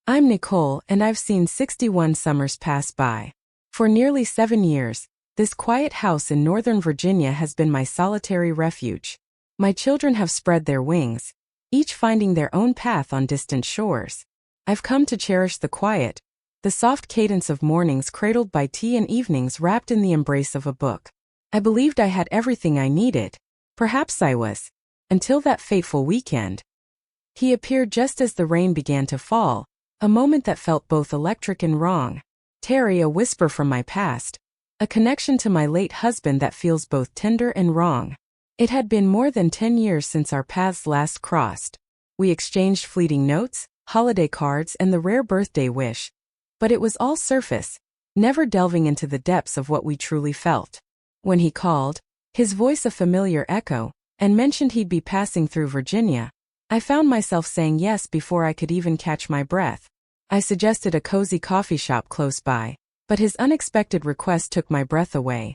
I'm Nicole, and I've seen 61 summers pass by. For nearly 7 years, this quiet house in Northern Virginia has been my solitary refuge. My children have spread their wings, each finding their own path on distant shores. I've come to cherish the quiet, the soft cadence of mornings cradled by tea and evenings wrapped in the embrace of a book. I believed I had everything I needed. Perhaps I was. Until that fateful weekend. He appeared just as the rain began to fall, a moment that felt both electric and wrong. Terry, a whisper from my past. A connection to my late husband that feels both tender and wrong. It had been more than 10 years since our paths last crossed. We exchanged fleeting notes, holiday cards, and the rare birthday wish. But it was all surface, never delving into the depths of what we truly felt. When he called, his voice a familiar echo, and mentioned he'd be passing through Virginia, I found myself saying yes before I could even catch my breath. I suggested a cozy coffee shop close by, but his unexpected request took my breath away.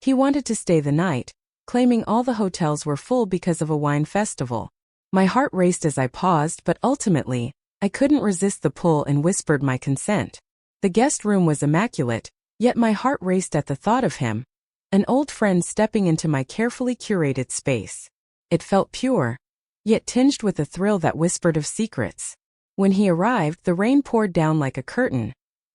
He wanted to stay the night, claiming all the hotels were full because of a wine festival. My heart raced as I paused, but ultimately, I couldn't resist the pull and whispered my consent. The guest room was immaculate, yet my heart raced at the thought of him, an old friend stepping into my carefully curated space. It felt pure, yet tinged with a thrill that whispered of secrets. When he arrived, the rain poured down like a curtain,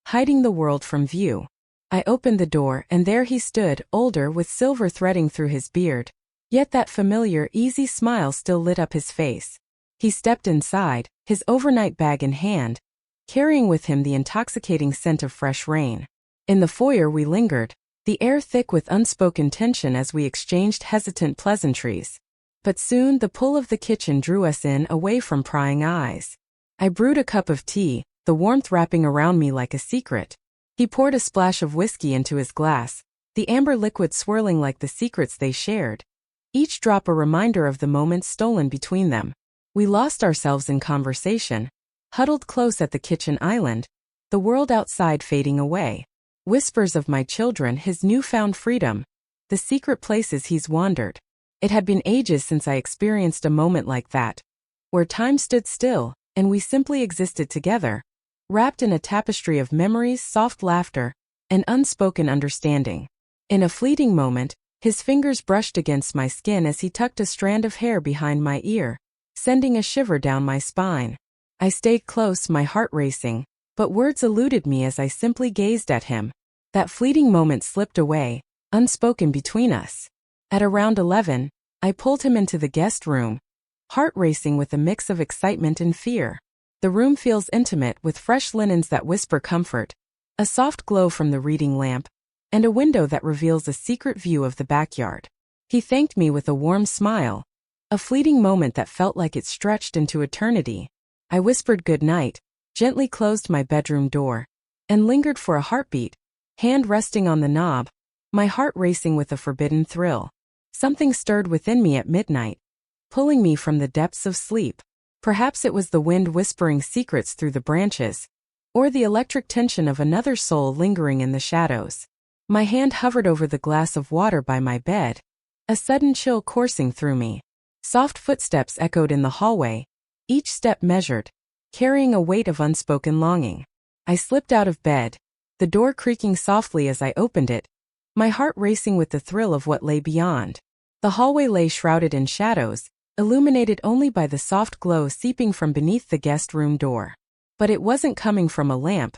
hiding the world from view. I opened the door, and there he stood, older with silver threading through his beard, yet that familiar, easy smile still lit up his face. He stepped inside, his overnight bag in hand, carrying with him the intoxicating scent of fresh rain. In the foyer we lingered, the air thick with unspoken tension as we exchanged hesitant pleasantries. But soon the pull of the kitchen drew us in, away from prying eyes. I brewed a cup of tea, the warmth wrapping around me like a secret. He poured a splash of whiskey into his glass, the amber liquid swirling like the secrets they shared, each drop a reminder of the moments stolen between them. We lost ourselves in conversation, huddled close at the kitchen island, the world outside fading away. Whispers of my children, his newfound freedom, the secret places he's wandered. It had been ages since I experienced a moment like that, where time stood still, and we simply existed together, wrapped in a tapestry of memories, soft laughter, and unspoken understanding. In a fleeting moment, his fingers brushed against my skin as he tucked a strand of hair behind my ear, sending a shiver down my spine. I stayed close, my heart racing, but words eluded me as I simply gazed at him. That fleeting moment slipped away, unspoken between us. At around 11, I pulled him into the guest room, heart racing with a mix of excitement and fear. The room feels intimate, with fresh linens that whisper comfort, a soft glow from the reading lamp, and a window that reveals a secret view of the backyard. He thanked me with a warm smile, a fleeting moment that felt like it stretched into eternity. I whispered good night, gently closed my bedroom door, and lingered for a heartbeat, hand resting on the knob, my heart racing with a forbidden thrill. Something stirred within me at midnight, pulling me from the depths of sleep. Perhaps it was the wind whispering secrets through the branches, or the electric tension of another soul lingering in the shadows. My hand hovered over the glass of water by my bed, a sudden chill coursing through me. Soft footsteps echoed in the hallway, each step measured, carrying a weight of unspoken longing. I slipped out of bed, the door creaking softly as I opened it, my heart racing with the thrill of what lay beyond. The hallway lay shrouded in shadows, illuminated only by the soft glow seeping from beneath the guest room door. But it wasn't coming from a lamp.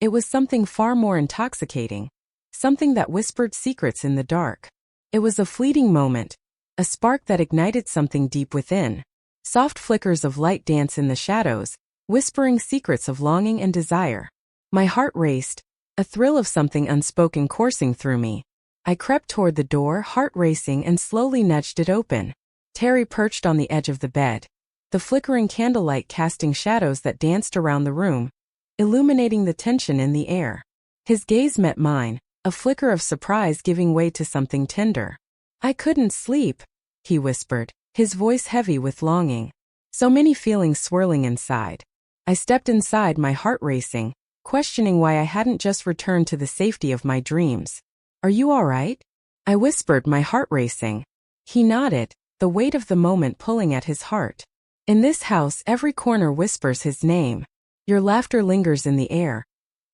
It was something far more intoxicating, something that whispered secrets in the dark. It was a fleeting moment, a spark that ignited something deep within. Soft flickers of light dance in the shadows, whispering secrets of longing and desire. My heart raced, a thrill of something unspoken coursing through me. I crept toward the door, heart racing, and slowly nudged it open. Terry perched on the edge of the bed, the flickering candlelight casting shadows that danced around the room, illuminating the tension in the air. His gaze met mine, a flicker of surprise giving way to something tender. "I couldn't sleep," he whispered, his voice heavy with longing. So many feelings swirling inside. I stepped inside, my heart racing, questioning why I hadn't just returned to the safety of my dreams. "Are you all right?" I whispered, my heart racing. He nodded, the weight of the moment pulling at his heart. In this house, every corner whispers his name. Your laughter lingers in the air,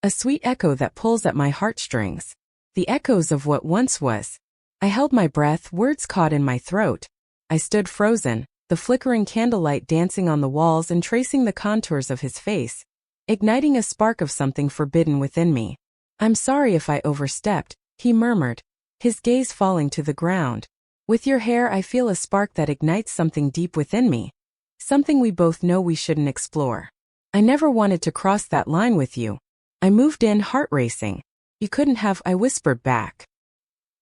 a sweet echo that pulls at my heartstrings. The echoes of what once was. I held my breath, words caught in my throat. I stood frozen, the flickering candlelight dancing on the walls and tracing the contours of his face, igniting a spark of something forbidden within me. I'm sorry if I overstepped, he murmured, his gaze falling to the ground. With your hair I feel a spark that ignites something deep within me. Something we both know we shouldn't explore. I never wanted to cross that line with you. I moved in, heart racing. You couldn't have, I whispered back.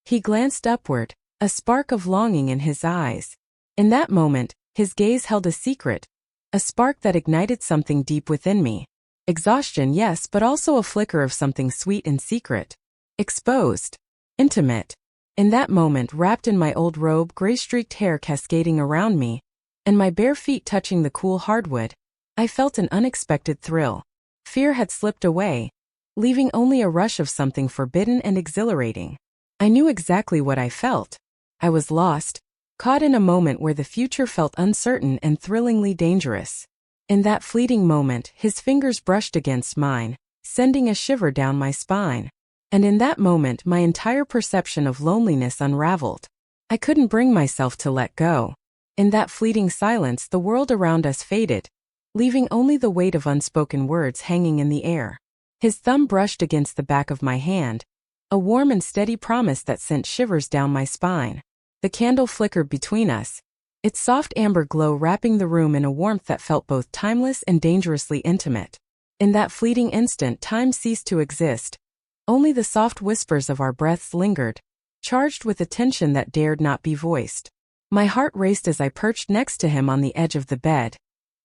He glanced upward, a spark of longing in his eyes. In that moment, his gaze held a secret, a spark that ignited something deep within me. Exhaustion, yes, but also a flicker of something sweet and secret. Exposed. Intimate. In that moment, wrapped in my old robe, gray-streaked hair cascading around me, and my bare feet touching the cool hardwood, I felt an unexpected thrill. Fear had slipped away, leaving only a rush of something forbidden and exhilarating. I knew exactly what I felt. I was lost, caught in a moment where the future felt uncertain and thrillingly dangerous. In that fleeting moment, his fingers brushed against mine, sending a shiver down my spine. And in that moment, my entire perception of loneliness unraveled. I couldn't bring myself to let go. In that fleeting silence, the world around us faded, leaving only the weight of unspoken words hanging in the air. His thumb brushed against the back of my hand, a warm and steady promise that sent shivers down my spine. The candle flickered between us, its soft amber glow wrapping the room in a warmth that felt both timeless and dangerously intimate. In that fleeting instant, time ceased to exist. Only the soft whispers of our breaths lingered, charged with a tension that dared not be voiced. My heart raced as I perched next to him on the edge of the bed,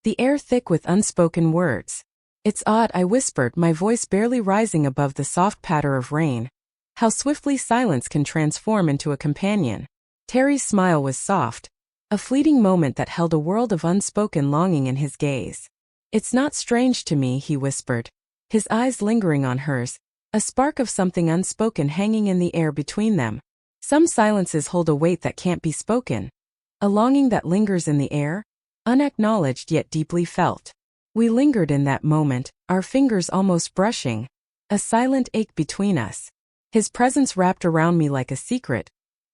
the air thick with unspoken words. It's odd, I whispered, my voice barely rising above the soft patter of rain. How swiftly silence can transform into a companion. Terry's smile was soft, a fleeting moment that held a world of unspoken longing in his gaze. It's not strange to me, he whispered, his eyes lingering on hers, a spark of something unspoken hanging in the air between them. Some silences hold a weight that can't be spoken, a longing that lingers in the air, unacknowledged yet deeply felt. We lingered in that moment, our fingers almost brushing, a silent ache between us. His presence wrapped around me like a secret,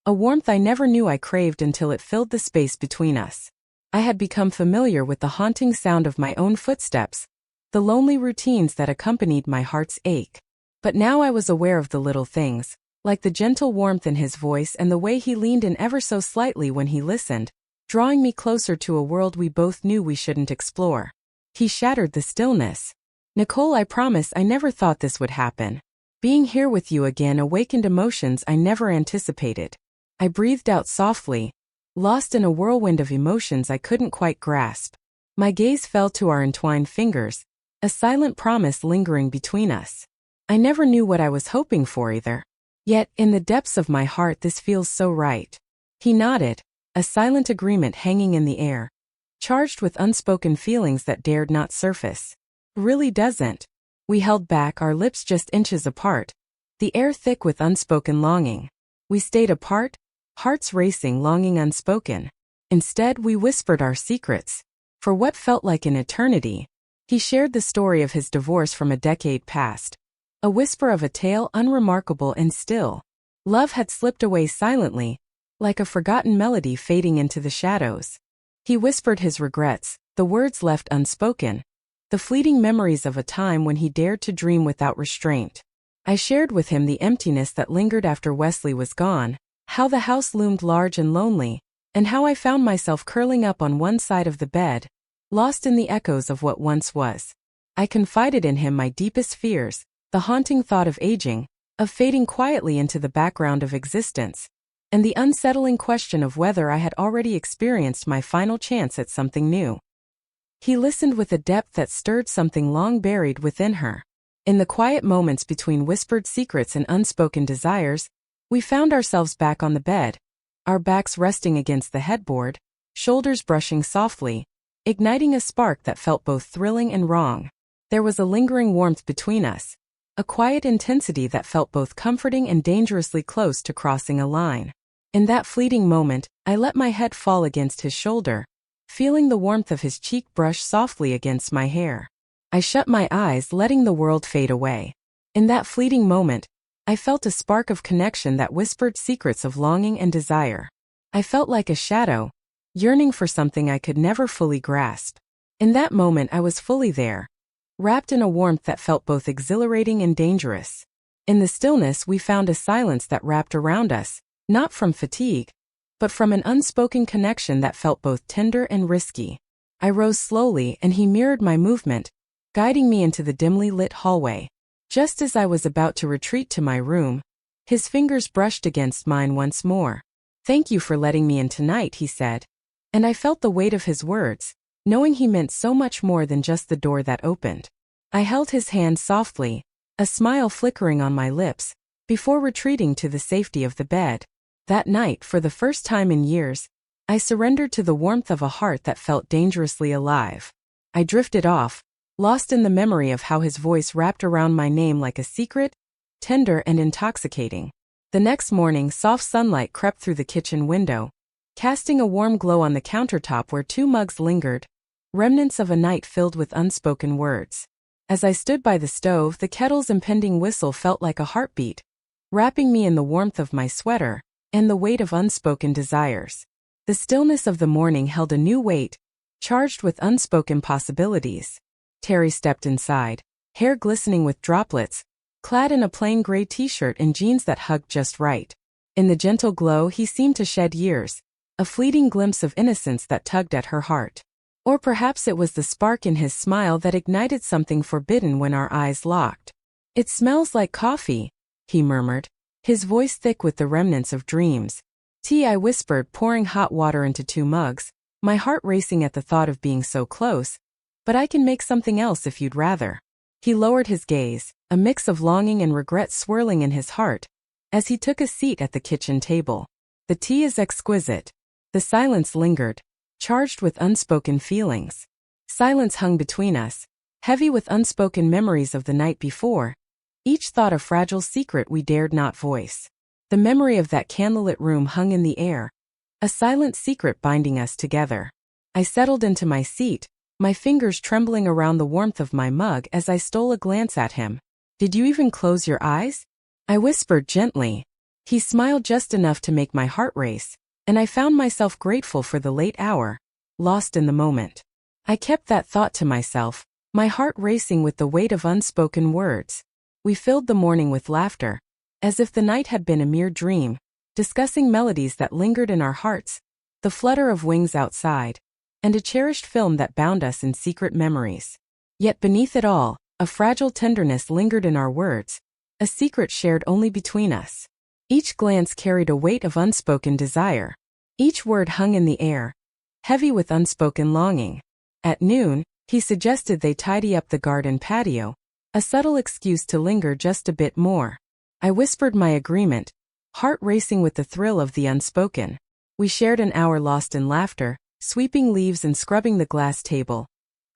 a warmth I never knew I craved until it filled the space between us. I had become familiar with the haunting sound of my own footsteps, the lonely routines that accompanied my heart's ache. But now I was aware of the little things, like the gentle warmth in his voice and the way he leaned in ever so slightly when he listened, drawing me closer to a world we both knew we shouldn't explore. He shattered the stillness. Nicole, I promise I never thought this would happen. Being here with you again awakened emotions I never anticipated. I breathed out softly, lost in a whirlwind of emotions I couldn't quite grasp. My gaze fell to our entwined fingers, a silent promise lingering between us. I never knew what I was hoping for either. Yet, in the depths of my heart, this feels so right. He nodded, a silent agreement hanging in the air, charged with unspoken feelings that dared not surface. Really doesn't. We held back, our lips just inches apart, the air thick with unspoken longing. We stayed apart, hearts racing, longing unspoken. Instead, we whispered our secrets. For what felt like an eternity, he shared the story of his divorce from a decade past. A whisper of a tale unremarkable and still. Love had slipped away silently, like a forgotten melody fading into the shadows. He whispered his regrets, the words left unspoken, the fleeting memories of a time when he dared to dream without restraint. I shared with him the emptiness that lingered after Wesley was gone, how the house loomed large and lonely, and how I found myself curling up on one side of the bed, lost in the echoes of what once was. I confided in him my deepest fears, the haunting thought of aging, of fading quietly into the background of existence, and the unsettling question of whether I had already experienced my final chance at something new. He listened with a depth that stirred something long buried within her. In the quiet moments between whispered secrets and unspoken desires, we found ourselves back on the bed, our backs resting against the headboard, shoulders brushing softly, igniting a spark that felt both thrilling and wrong. There was a lingering warmth between us, a quiet intensity that felt both comforting and dangerously close to crossing a line. In that fleeting moment, I let my head fall against his shoulder, feeling the warmth of his cheek brush softly against my hair. I shut my eyes, letting the world fade away. In that fleeting moment, I felt a spark of connection that whispered secrets of longing and desire. I felt like a shadow, yearning for something I could never fully grasp. In that moment I was fully there, wrapped in a warmth that felt both exhilarating and dangerous. In the stillness we found a silence that wrapped around us, not from fatigue, but from an unspoken connection that felt both tender and risky. I rose slowly and he mirrored my movement, guiding me into the dimly lit hallway. Just as I was about to retreat to my room, his fingers brushed against mine once more. "Thank you for letting me in tonight," he said. And I felt the weight of his words, knowing he meant so much more than just the door that opened. I held his hand softly, a smile flickering on my lips, before retreating to the safety of the bed. That night, for the first time in years, I surrendered to the warmth of a heart that felt dangerously alive. I drifted off, lost in the memory of how his voice wrapped around my name like a secret, tender and intoxicating. The next morning, soft sunlight crept through the kitchen window, casting a warm glow on the countertop where 2 mugs lingered, remnants of a night filled with unspoken words. As I stood by the stove, the kettle's impending whistle felt like a heartbeat, wrapping me in the warmth of my sweater and the weight of unspoken desires. The stillness of the morning held a new weight, charged with unspoken possibilities. Terry stepped inside, hair glistening with droplets, clad in a plain gray t-shirt and jeans that hugged just right. In the gentle glow he seemed to shed years, a fleeting glimpse of innocence that tugged at her heart. Or perhaps it was the spark in his smile that ignited something forbidden when our eyes locked. "It smells like coffee," he murmured, his voice thick with the remnants of dreams. "Tea," I whispered, pouring hot water into 2 mugs, my heart racing at the thought of being so close. "But I can make something else if you'd rather." He lowered his gaze, a mix of longing and regret swirling in his heart, as he took a seat at the kitchen table. "The tea is exquisite." The silence lingered, charged with unspoken feelings. Silence hung between us, heavy with unspoken memories of the night before, each thought a fragile secret we dared not voice. The memory of that candlelit room hung in the air, a silent secret binding us together. I settled into my seat, my fingers trembling around the warmth of my mug as I stole a glance at him. "Did you even close your eyes?" I whispered gently. He smiled just enough to make my heart race, and I found myself grateful for the late hour, lost in the moment. I kept that thought to myself, my heart racing with the weight of unspoken words. We filled the morning with laughter, as if the night had been a mere dream, discussing melodies that lingered in our hearts, the flutter of wings outside, and a cherished film that bound us in secret memories. Yet beneath it all, a fragile tenderness lingered in our words, a secret shared only between us. Each glance carried a weight of unspoken desire. Each word hung in the air, heavy with unspoken longing. At noon, he suggested they tidy up the garden patio, a subtle excuse to linger just a bit more. I whispered my agreement, heart racing with the thrill of the unspoken. We shared an hour lost in laughter, sweeping leaves and scrubbing the glass table,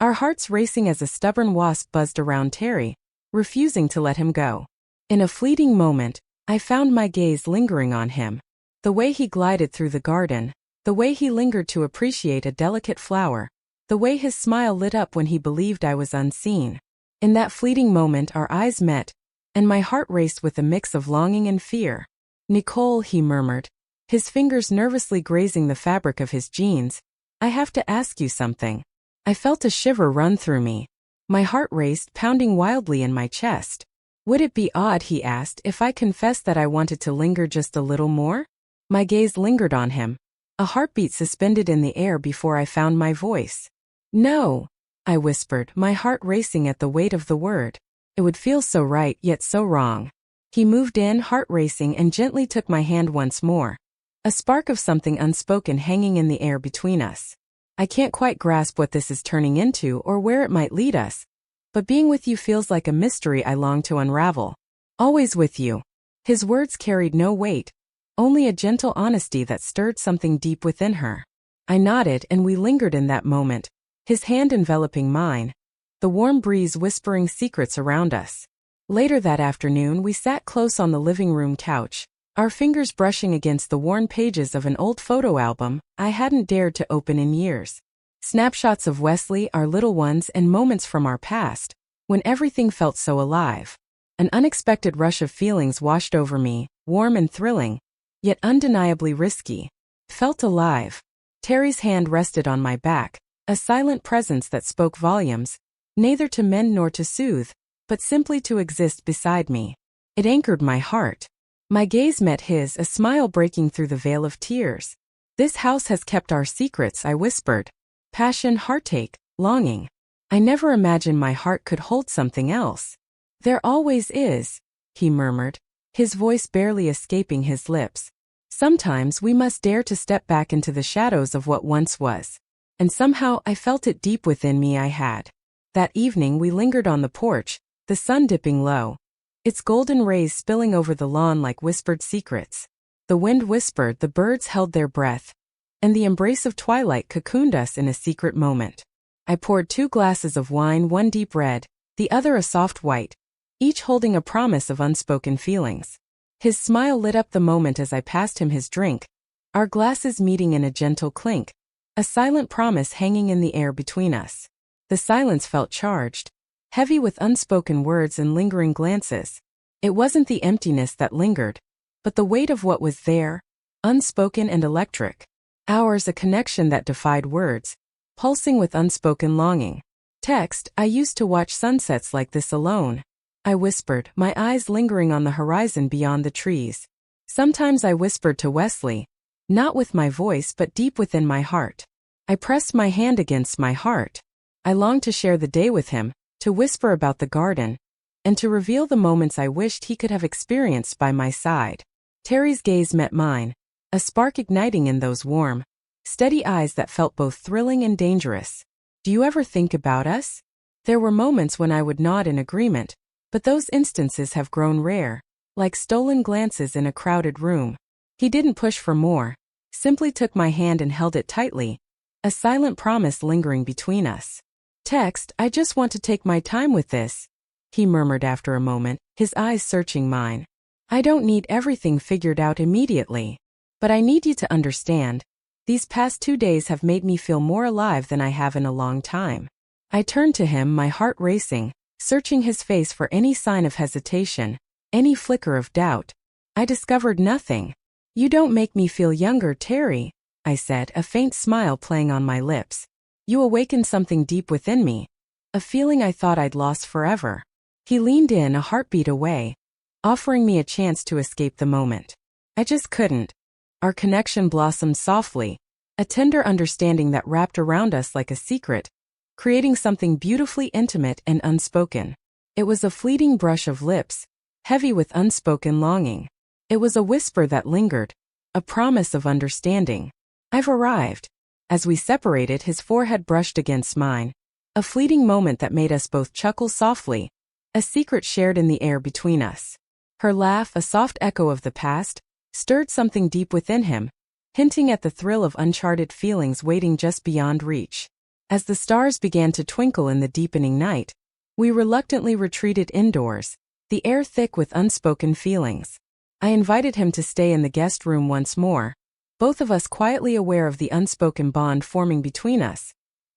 our hearts racing as a stubborn wasp buzzed around Terry, refusing to let him go. In a fleeting moment, I found my gaze lingering on him. The way he glided through the garden, the way he lingered to appreciate a delicate flower, the way his smile lit up when he believed I was unseen. In that fleeting moment our eyes met, and my heart raced with a mix of longing and fear. "Nicole," he murmured, his fingers nervously grazing the fabric of his jeans, "I have to ask you something." I felt a shiver run through me. My heart raced, pounding wildly in my chest. "Would it be odd," he asked, "if I confessed that I wanted to linger just a little more?" My gaze lingered on him, a heartbeat suspended in the air before I found my voice. "No," I whispered, my heart racing at the weight of the word. It would feel so right, yet so wrong. He moved in, heart racing, and gently took my hand once more, a spark of something unspoken hanging in the air between us. "I can't quite grasp what this is turning into or where it might lead us, but being with you feels like a mystery I long to unravel. Always with you." His words carried no weight, only a gentle honesty that stirred something deep within her. I nodded and we lingered in that moment, his hand enveloping mine, the warm breeze whispering secrets around us. Later that afternoon we sat close on the living room couch, our fingers brushing against the worn pages of an old photo album I hadn't dared to open in years. Snapshots of Wesley, our little ones, and moments from our past, when everything felt so alive. An unexpected rush of feelings washed over me, warm and thrilling, yet undeniably risky. Felt alive. Terry's hand rested on my back, a silent presence that spoke volumes, neither to mend nor to soothe, but simply to exist beside me. It anchored my heart. My gaze met his, a smile breaking through the veil of tears. "This house has kept our secrets," I whispered. "Passion, heartache, longing. I never imagined my heart could hold something else." "There always is," he murmured, his voice barely escaping his lips. "Sometimes we must dare to step back into the shadows of what once was." And somehow I felt it deep within me. I had. That evening we lingered on the porch, the sun dipping low, its golden rays spilling over the lawn like whispered secrets. The wind whispered, the birds held their breath, and the embrace of twilight cocooned us in a secret moment. I poured 2 glasses of wine, one deep red, the other a soft white, each holding a promise of unspoken feelings. His smile lit up the moment as I passed him his drink, our glasses meeting in a gentle clink, a silent promise hanging in the air between us. The silence felt charged, heavy with unspoken words and lingering glances. It wasn't the emptiness that lingered, but the weight of what was there, unspoken and electric. Ours a connection that defied words, pulsing with unspoken longing. "Text, I used to watch sunsets like this alone," I whispered, my eyes lingering on the horizon beyond the trees. Sometimes I whispered to Wesley, not with my voice but deep within my heart. I pressed my hand against my heart. I longed to share the day with him, to whisper about the garden, and to reveal the moments I wished he could have experienced by my side. Terry's gaze met mine, a spark igniting in those warm, steady eyes that felt both thrilling and dangerous. "Do you ever think about us?" There were moments when I would nod in agreement, but those instances have grown rare, like stolen glances in a crowded room. He didn't push for more, simply took my hand and held it tightly, a silent promise lingering between us. "Text, I just want to take my time with this," he murmured after a moment, his eyes searching mine. "I don't need everything figured out immediately. But I need you to understand. These past 2 days have made me feel more alive than I have in a long time." I turned to him, my heart racing, searching his face for any sign of hesitation, any flicker of doubt. I discovered nothing. "You don't make me feel younger, Terry," I said, a faint smile playing on my lips. "You awakened something deep within me, a feeling I thought I'd lost forever." He leaned in, a heartbeat away, offering me a chance to escape the moment. I just couldn't. Our connection blossomed softly, a tender understanding that wrapped around us like a secret, creating something beautifully intimate and unspoken. It was a fleeting brush of lips, heavy with unspoken longing. It was a whisper that lingered, a promise of understanding. "I've arrived." As we separated, his forehead brushed against mine, a fleeting moment that made us both chuckle softly, a secret shared in the air between us. Her laugh, a soft echo of the past, stirred something deep within him, hinting at the thrill of uncharted feelings waiting just beyond reach. As the stars began to twinkle in the deepening night, we reluctantly retreated indoors, the air thick with unspoken feelings. I invited him to stay in the guest room once more, both of us quietly aware of the unspoken bond forming between us,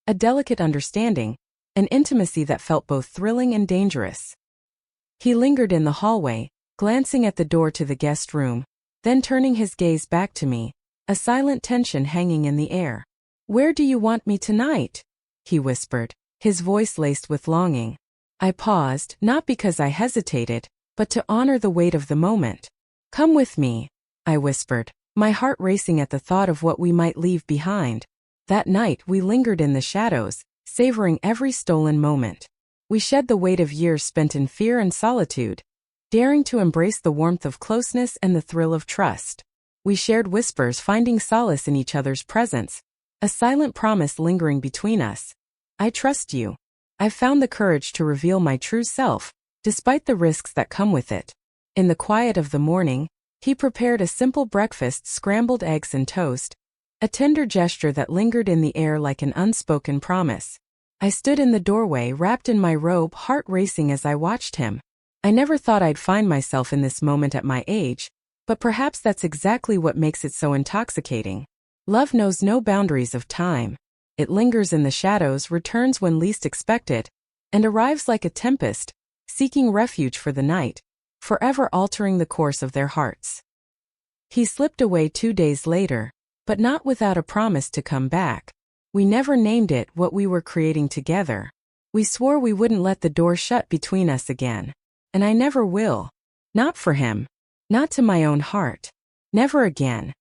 a delicate understanding, an intimacy that felt both thrilling and dangerous. He lingered in the hallway, glancing at the door to the guest room, then turning his gaze back to me, a silent tension hanging in the air. "Where do you want me tonight?" he whispered, his voice laced with longing. I paused, not because I hesitated, but to honor the weight of the moment. "Come with me," I whispered, my heart racing at the thought of what we might leave behind. That night we lingered in the shadows, savoring every stolen moment. We shed the weight of years spent in fear and solitude, daring to embrace the warmth of closeness and the thrill of trust. We shared whispers, finding solace in each other's presence, a silent promise lingering between us. "I trust you." I found the courage to reveal my true self, despite the risks that come with it. In the quiet of the morning, he prepared a simple breakfast, scrambled eggs and toast, a tender gesture that lingered in the air like an unspoken promise. I stood in the doorway, wrapped in my robe, heart racing as I watched him. I never thought I'd find myself in this moment at my age, but perhaps that's exactly what makes it so intoxicating. Love knows no boundaries of time. It lingers in the shadows, returns when least expected, and arrives like a tempest, seeking refuge for the night, forever altering the course of their hearts. He slipped away 2 days later, but not without a promise to come back. We never named it what we were creating together. We swore we wouldn't let the door shut between us again. And I never will. Not for him. Not to my own heart. Never again.